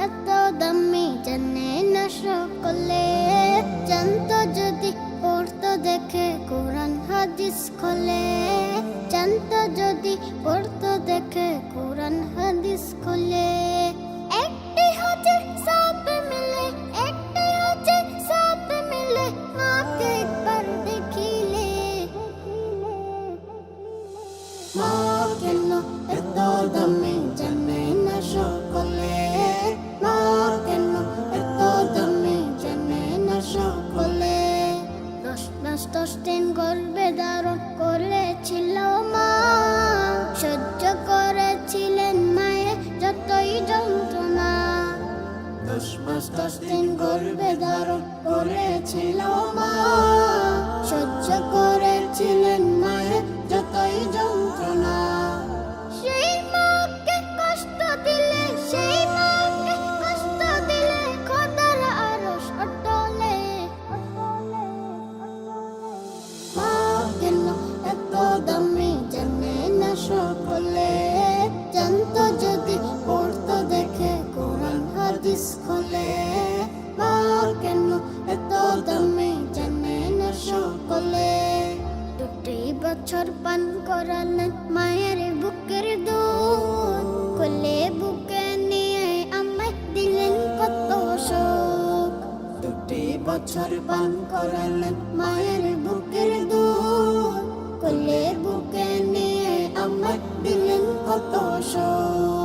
এত দামি জানে না সকলে। জানতো যদি পড়তো দেখে কোরআন হাদিস খোলে। জানতো যদি পড়তো দেখে কোরআন হাদিস খোলে। একটি হচ্ছে সব মিলে, একটি হচ্ছে সব মিলে, মাকে একবার দেখিলে। মা কেন এত দামি জানে না সকলে। মা কেন এত দামি জানে না সকলে। 10 মাস 10 দিন গর্ভে ধারণ করেছিল মা। সহ্য করেছিলেন মায়ের যতই যন্ত্রণা। 10 মাস 10 দিন গর্ভে ধারণ করেছিল মা। সহ্য করেছিলেন মায়ের যতই যন্ত্রণা। সেই মাকে কষ্ট দিলে, সেই মাকে কষ্ট দিলে খোদার আরশ অটলে। মা কেন এত দামি জানে না সকলে। জানতো যদি পড়তো দেখে কোরআন হাদিস খোলে। মা কেন এত দামি জানে না সকলে। 2 বছর পান করালেন মায়ের বুকের দুধ। কোলে বুকে নিয়ে আমায় দিলেন কত সুখ। 2 বছর পান করালেন মায়ের বুকের দুধ। কোলে বুকে নিয়ে আমায় দিলেন কত সুখ।